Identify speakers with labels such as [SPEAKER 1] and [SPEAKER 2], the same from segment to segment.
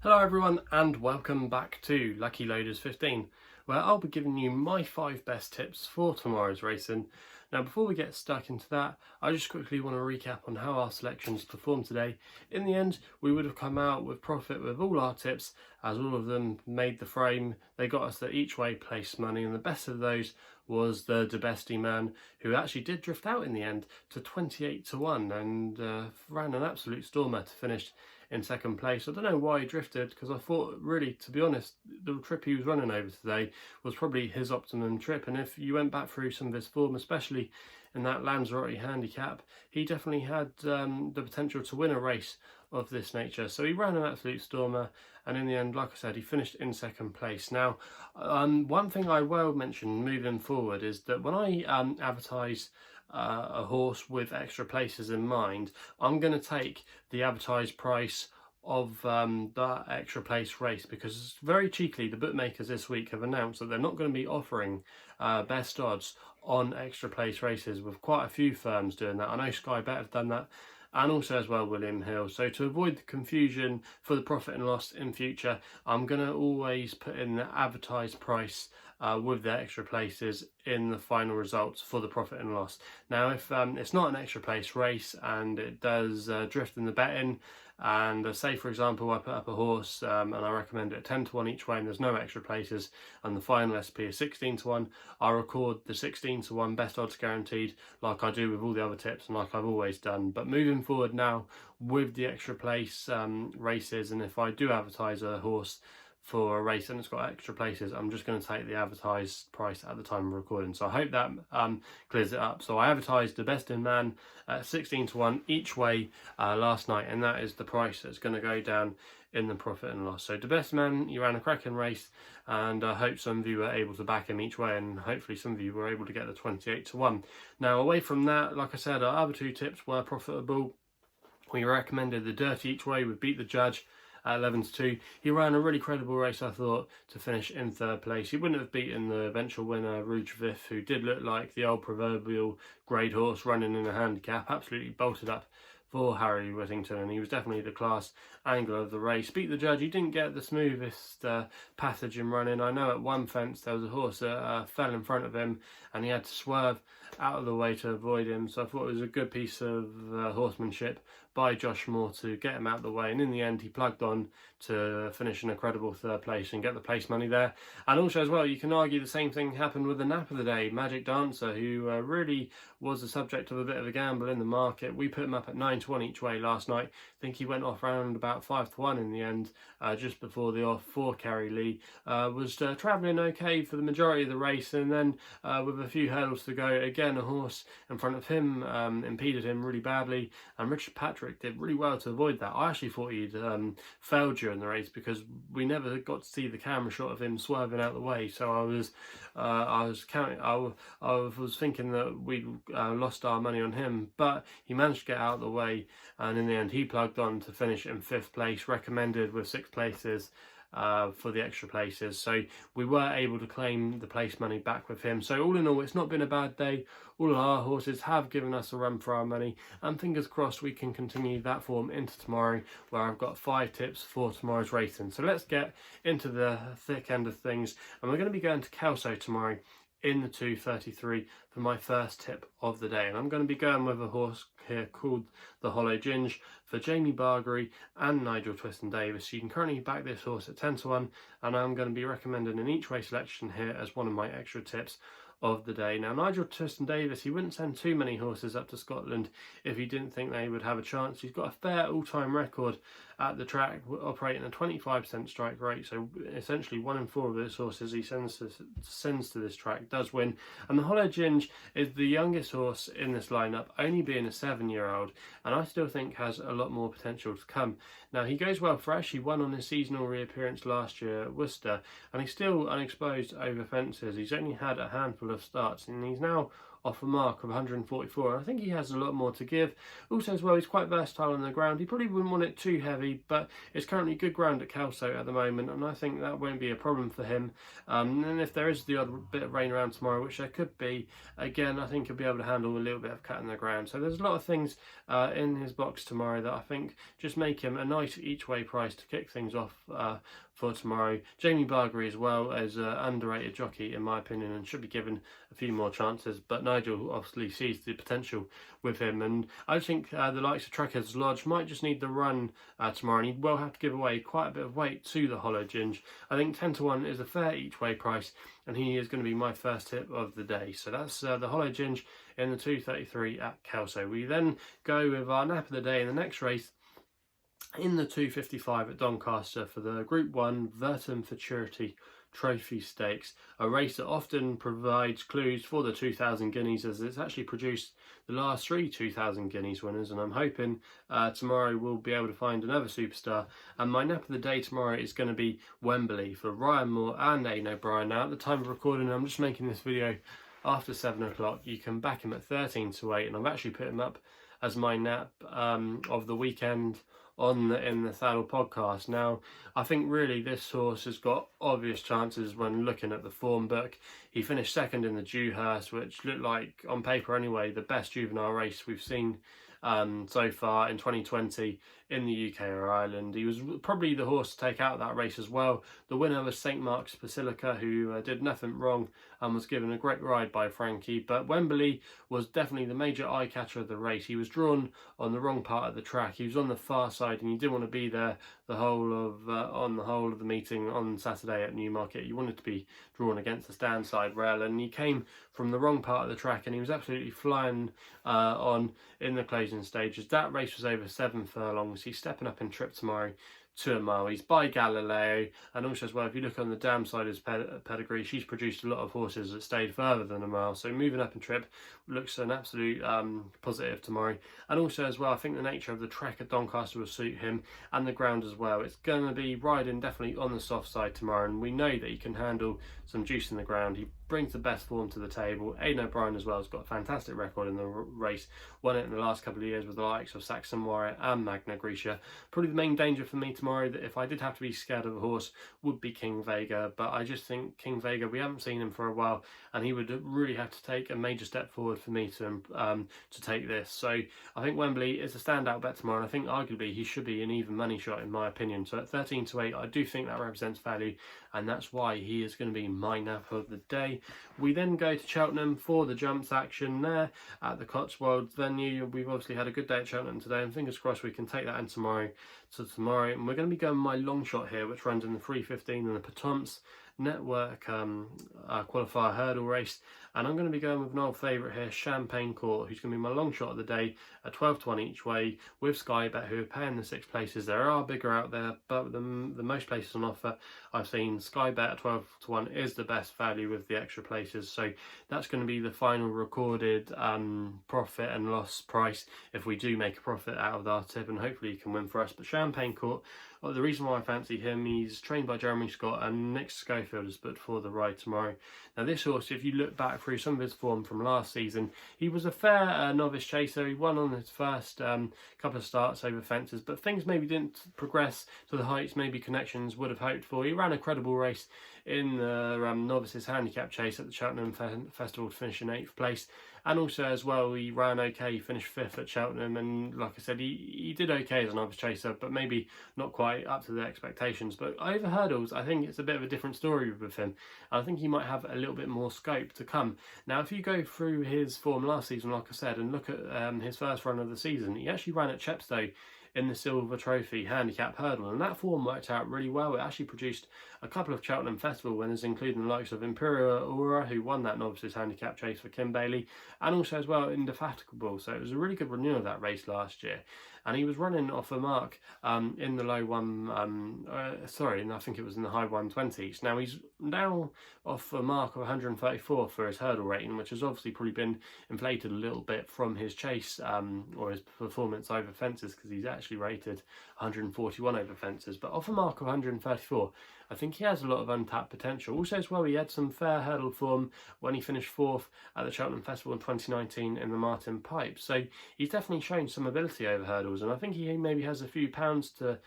[SPEAKER 1] Hello everyone and welcome back to Lucky Loaders 15, where I'll be giving you my 5 best tips for tomorrow's racing. Now before we get stuck into that, I just quickly want to recap on how our selections performed today. In the end, we would have come out with profit with all our tips, as all of them made the frame. They got us the each way place money, and the best of those was the DeBesty man, who actually did drift out in the end to 28 to 1 and ran an absolute stormer to finish in second place. I don't know why he drifted, because I thought, really, to be honest, the trip he was running over today was probably his optimum trip. And if you went back through some of his form, especially in that Lanzarote handicap, he definitely had the potential to win a race of this nature. So he ran an absolute stormer, and in the end, like I said, he finished in second place. Now, one thing I will mention moving forward is that when I advertise a horse with extra places in mind, I'm going to take the advertised price of that extra place race, because very cheekily the bookmakers this week have announced that they're not going to be offering best odds on extra place races, with quite a few firms doing that. I know Skybet have done that, and also as well William Hill. So to avoid the confusion for the profit and loss in future, I'm going to always put in the advertised price with the extra places in the final results for the profit and loss. Now if it's not an extra place race and it does drift in the betting, and say for example I put up a horse and I recommend it 10 to 1 each way and there's no extra places, and the final SP is 16 to 1, I record the 16 to 1 best odds guaranteed, like I do with all the other tips and like I've always done. But moving forward now with the extra place races, and if I do advertise a horse for a race and it's got extra places, I'm just going to take the advertised price at the time of recording. So I hope that clears it up. So I advertised the best in man at 16 to 1 each way last night, and that is the price that's going to go down in the profit and loss. So the best man, you ran a cracking race, and I hope some of you were able to back him each way, and hopefully some of you were able to get the 28 to 1. Now away from that, like I said, our other 2 tips were profitable. We recommended the dirty each way with Beat the Judge at 11 to 2. He ran a really credible race, I thought, to finish in 3rd place. He wouldn't have beaten the eventual winner, Rouge Vif, who did look like the old proverbial grade horse running in a handicap. Absolutely bolted up for Harry Whittington, and he was definitely the class angler of the race. Beat the Judge, he didn't get the smoothest passage in running. I know at one fence there was a horse that fell in front of him and he had to swerve out of the way to avoid him, so I thought it was a good piece of horsemanship by Josh Moore to get him out of the way, and in the end he plugged on to finish in a credible 3rd place and get the place money there. And also as well, you can argue the same thing happened with the nap of the day, Magic Dancer, who really was the subject of a bit of a gamble in the market. We put him up at 9 to 1 each way last night. I think he went off round about 5 to 1 in the end, just before the off for Kerry Lee. Was travelling okay for the majority of the race, and then with a few hurdles to go, again a horse in front of him impeded him really badly, and Richard Patrick did really well to avoid that. I actually thought he'd failed during the race, because we never got to see the camera shot of him swerving out the way. So I was thinking that we'd lost our money on him, but he managed to get out of the way, and in the end he plugged on to finish in 5th place, recommended with 6 places for the extra places. So we were able to claim the place money back with him. So all in all, it's not been a bad day. All of our horses have given us a run for our money, and fingers crossed we can continue that form into tomorrow, where I've got 5 tips for tomorrow's racing. So let's get into the thick end of things, and we're going to be going to Kelso tomorrow in the 2:33 for my first tip of the day, and I'm going to be going with a horse here called the Hollow Ginge for Jamie Bargery and Nigel Twiston-Davis. You can currently back this horse at 10 to 1, and I'm going to be recommending an each way selection here as one of my extra tips of the day. Now Nigel Twiston-Davis, he wouldn't send too many horses up to Scotland if he didn't think they would have a chance. He's got a fair all-time record at the track, operating a 25% strike rate, so essentially 1 in 4 of his horses he sends to this track does win. And the Hollow Ginge is the youngest horse in this lineup, only being a 7-year-old, and I still think has a lot more potential to come. Now he goes well fresh. He won on his seasonal reappearance last year at Worcester, and he's still unexposed over fences. He's only had a handful of starts, and he's now off a mark of 144. And I think he has a lot more to give. Also as well, he's quite versatile on the ground. He probably wouldn't want it too heavy, but it's currently good ground at Kelso at the moment, and I think that won't be a problem for him. And if there is the odd bit of rain around tomorrow, which there could be, again, I think he'll be able to handle a little bit of cut in the ground. So there's a lot of things in his box tomorrow that I think just make him a nice each way price to kick things off for tomorrow. Jamie Bargery as well as an underrated jockey in my opinion, and should be given a few more chances, but Nigel obviously sees the potential with him, and I think the likes of Chatez Lodge might just need the run tomorrow, and he will have to give away quite a bit of weight to the Hollow Ginge. I think 10 to 1 is a fair each way price, and he is going to be my first tip of the day. So that's the Hollow Ginge in the 233 at Kelso. We then go with our nap of the day in the next race, in the 255 at Doncaster for the Group 1 Vertum Futurity Trophy Stakes, a race that often provides clues for the 2,000 guineas, as it's actually produced the last 3 2,000 guineas winners, and I'm hoping tomorrow we'll be able to find another superstar. And my nap of the day tomorrow is going to be Wembley for Ryan Moore and Aidan O'Brien. Now at the time of recording, I'm just making this video after 7 o'clock. You can back him at 13 to 8, and I've actually put him up as my nap of the weekend in the Saddle podcast. Now, I think really this horse has got obvious chances when looking at the form book. He finished second in the Dewhurst, which looked like, on paper anyway, the best juvenile race we've seen so far in 2020 in the UK or Ireland. He was probably the horse to take out that race as well. The winner was St Mark's Basilica, who did nothing wrong and was given a great ride by Frankie. But Wembley was definitely the major eye catcher of the race. He was drawn on the wrong part of the track. He was on the far side, and you didn't want to be there on the whole of the meeting on Saturday at Newmarket. You wanted to be drawn against the stand side rail, and he came from the wrong part of the track, and he was absolutely flying on in the closing stages. That race was over 7 furlongs. He's stepping up in trip tomorrow to a mile. He's by Galileo, and also as well, if you look on the dam side of his pedigree, she's produced a lot of horses that stayed further than a mile, so moving up in trip looks an absolute positive tomorrow. And also as well, I think the nature of the track at Doncaster will suit him, and the ground as well. It's going to be riding definitely on the soft side tomorrow, and we know that he can handle some juice in the ground. He brings the best form to the table. Aidan O'Brien as well has got a fantastic record in the race, won it in the last couple of years with the likes of Saxon Warrior and Magna Grecia. Probably the main danger for me tomorrow, that if I did have to be scared of a horse, would be King Vega, but I just think King Vega, we haven't seen him for a while, and he would really have to take a major step forward for me to take this. So I think Wembley is a standout bet tomorrow, and I think arguably he should be an even money shot in my opinion. So at 13 to 8, I do think that represents value, and that's why he is going to be my nap of the day. We then go to Cheltenham for the jumps action there at the Cotswolds venue. We've obviously had a good day at Cheltenham today, and fingers crossed we can take that in tomorrow. And we're going to be going my Longshot here, which runs in the 3:15 and the Potomps Network qualifier hurdle race, and I'm going to be going with an old favourite here, Champagne Court, who's going to be my long shot of the day at 12 to 1 each way, with Skybet, who are paying the 6 places. There are bigger out there, but the most places on offer I've seen, Skybet at 12 to 1 is the best value with the extra places. So that's going to be the final recorded profit and loss price if we do make a profit out of our tip, and hopefully he can win for us. But Champagne Court, well, the reason why I fancy him, he's trained by Jeremy Scott, and Nick Schofield is booked for the ride tomorrow. Now this horse, if you look back through some of his form from last season, he was a fair novice chaser. He won on his first couple of starts over fences, but things maybe didn't progress to the heights maybe Connections would have hoped for. He ran a credible race in the novices handicap chase at the Cheltenham Festival to finish in 8th place, and also as well he ran okay. He finished 5th at Cheltenham, and like I said, he did okay as a novice chaser, but maybe not quite up to the expectations. But over hurdles, I think it's a bit of a different story with him. I think he might have a little bit more scope to come. Now if you go through his form last season, like I said, and look at his first run of the season, he actually ran at Chepstow in the Silver Trophy handicap hurdle, and that form worked out really well. It actually produced a couple of Cheltenham Festival winners, including the likes of Imperial Aura, who won that novices handicap chase for Kim Bailey, and also as well Indefatigable. So it was a really good renewal of that race last year. and he was running off a mark in the low one, and I think it was in the high 120s. Now he's now off a mark of 134 for his hurdle rating, which has obviously probably been inflated a little bit from his chase or his performance over fences, because he's actually rated 141 over fences, but off a mark of 134, I think he has a lot of untapped potential. Also as well, he had some fair hurdle form when he finished 4th at the Cheltenham Festival in 2019 in the Martin Pipe, so he's definitely shown some ability over hurdles, and I think he maybe has a few pounds to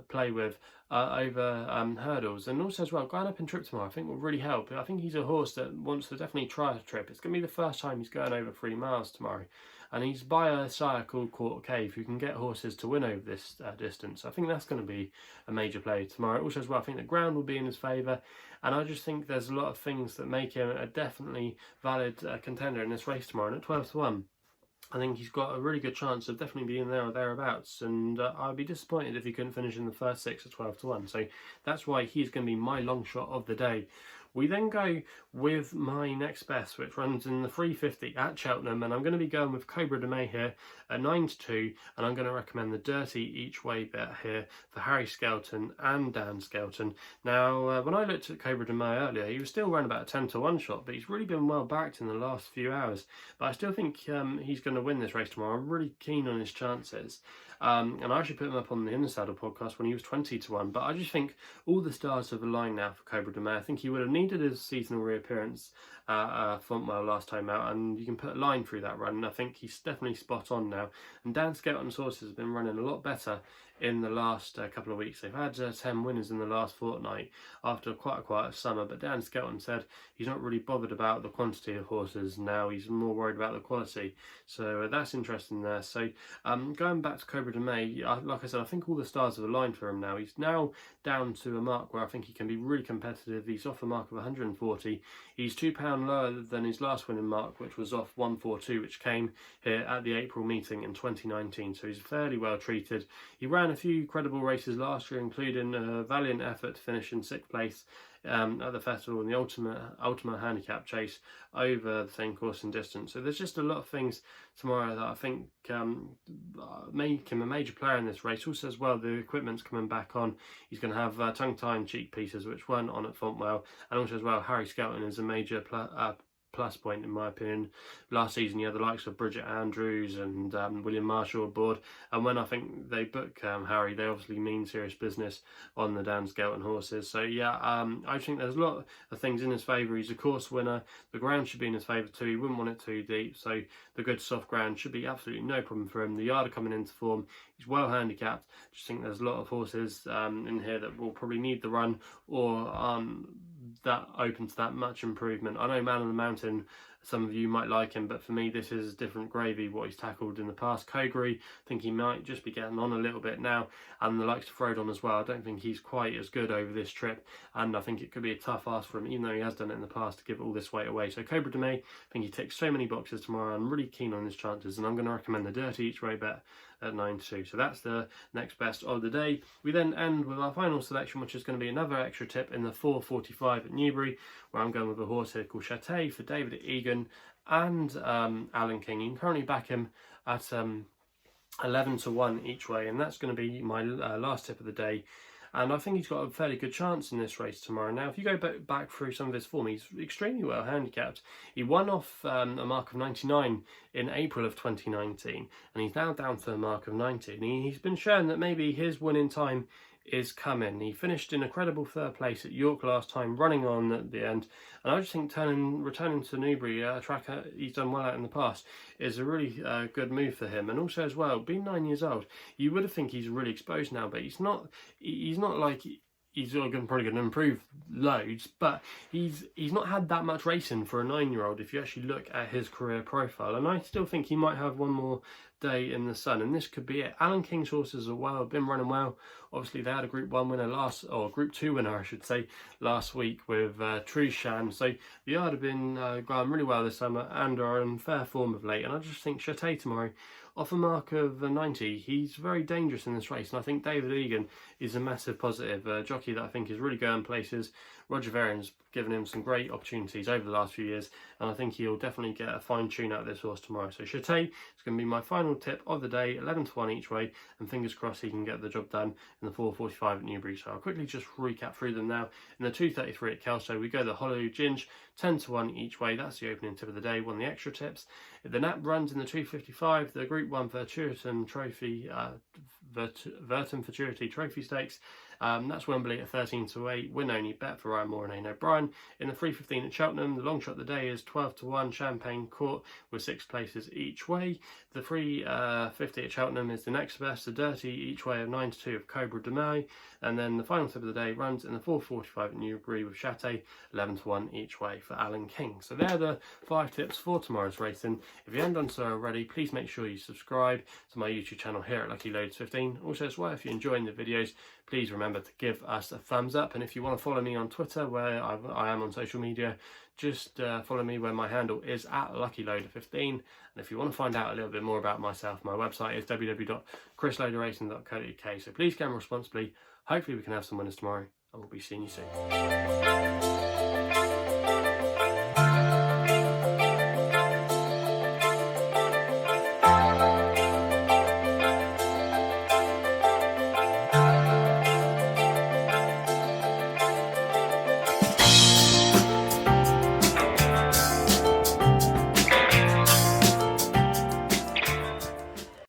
[SPEAKER 1] play with over hurdles. And also as well, going up in trip tomorrow I think will really help. I think he's a horse that wants to definitely try a trip. It's going to be the first time he's going over 3 miles tomorrow, and he's by a sire called Court Cave who can get horses to win over this distance. I think that's going to be a major play tomorrow. Also as well, I think the ground will be in his favour, and I just think there's a lot of things that make him a definitely valid contender in this race tomorrow. And at 12 to 1, I think he's got a really good chance of definitely being there or thereabouts, and I'd be disappointed if he couldn't finish in the first 6 at 12 to 1. So that's why he's going to be my long shot of the day. We then go with my next best, which runs in the 350 at Cheltenham, and I'm going to be going with Cobra de May here at 9 to 2, and I'm going to recommend the dirty each way bet here for Harry Skelton and Dan Skelton. Now, when I looked at Cobra de May earlier, he was still around about a 10 to 1 shot, but he's really been well backed in the last few hours. But I still think he's going to win this race tomorrow. I'm really keen on his chances. And I actually put him up on the Inner Saddle podcast when he was 20 to 1, but I just think all the stars have aligned now for Cobra de May. I think he would have needed his seasonal reappearance at Fontwell last time out, and you can put a line through that run, and I think he's definitely spot on now. And Dan Skelton's horses have been running a lot better in the last couple of weeks. They've had 10 winners in the last fortnight after quite a quiet summer, but Dan Skelton said he's not really bothered about the quantity of horses now, he's more worried about the quality, so that's interesting there. So going back to Cobra de May, like I said, I think all the stars have aligned for him now. He's now down to a mark where I think he can be really competitive. He's off a mark of 140. He's £2 lower than his last winning mark, which was off 142, which came here at the April meeting in 2019, so he's fairly well treated. He ran a few credible races last year, including a valiant effort to finish in 6th place at the festival in the ultimate handicap chase over the same course and distance. So there's just a lot of things tomorrow that I think make him a major player in this race. Also as well, the equipment's coming back on. He's going to have tongue-tie and cheek pieces which weren't on at Fontwell, and also as well, Harry Skelton is a major plus point in my opinion. Last season you had the likes of Bridget Andrews and William Marshall aboard, and when I think they book Harry, they obviously mean serious business on the Dan Skelton horses. So yeah, I think there's a lot of things in his favour. He's a course winner, the ground should be in his favour too, he wouldn't want it too deep, so the good soft ground should be absolutely no problem for him. The yard are coming into form, he's well handicapped. Just think there's a lot of horses in here that will probably need the run or that open to that much improvement. I know Man on the Mountain, some of you might like him, but for me this is different gravy what he's tackled in the past. Cogri, I think he might just be getting on a little bit now, and the likes of Frodon as well. I don't think he's quite as good over this trip, and I think it could be a tough ask for him, even though he has done it in the past, to give all this weight away. So Cobra de May, I think he ticks so many boxes tomorrow. I'm really keen on his chances, and I'm going to recommend the dirty each way bet at 9 to 2. So that's the next best of the day. We then end with our final selection, which is going to be another extra tip in the 4:45 at Newbury, where I'm going with a horse here called Chatez for David Egan and Alan King. You can currently back him at 11 to 1 each way, and that's going to be my last tip of the day. And I think he's got a fairly good chance in this race tomorrow. Now, if you go back through some of his form, he's extremely well handicapped. He won off a mark of 99 in April of 2019, and he's now down to a mark of 90. And he's been shown that maybe his winning time is coming. He finished in a credible 3rd place at York last time, running on at the end, and I just think returning to Newbury, a track he's done well at in the past, is a really good move for him. And also as well, being 9 years old, you would have think he's really exposed now, but he's not like he's probably going to improve loads, but he's not had that much racing for a 9-year-old if you actually look at his career profile, and I still think he might have one more day in the sun, and this could be it. Alan King's horses have been running well. Obviously they had a Group 1 winner Group 2 winner I should say, last week with Trushan, so the yard have been going really well this summer and are in fair form of late, and I just think Chatez tomorrow off a mark of 90, he's very dangerous in this race, and I think David Egan is a massive positive. A jockey that I think is really going places. Roger Varian's given him some great opportunities over the last few years, and I think he'll definitely get a fine tune out of this horse tomorrow. So Chatez is going to be my final tip of the day, 11-1 each way, and fingers crossed he can get the job done in the 4:45 at Newbury. So I'll quickly just recap through them now. In the 2:33 at Kelso, we go the Hollow Ginge, 10-1 each way. That's the opening tip of the day. One of the extra tips. If the nap runs in the 2:55, the Group 1 Vertum Trophy, Vertum Futurity Trophy Stakes. That's Wembley at 13-8. Win only bet for Ryan Moore and Aidan O'Brien. In the 3:15 at Cheltenham, the long shot of the day is 12-1 Champagne Court with 6 places each way. The 3:50 at Cheltenham is the next best, the Dirty each way of 9-2 of Cobra de May. And then the final tip of the day runs in the 4:45 at Newbury with Chatez, 11-1 each way for Alan King. So they're the 5 tips for tomorrow's racing. If you haven't done so already, please make sure you subscribe to my YouTube channel here at Lucky Loads 15. Also as well, if you're enjoying the videos, please remember to give us a thumbs up. And if you want to follow me on Twitter, where I am on social media, just follow me where my handle is at LuckyLoader15. And if you want to find out a little bit more about myself, my website is www.chrisloaderracing.co.uk. So please gamble responsibly. Hopefully we can have some winners tomorrow, and we'll be seeing you soon.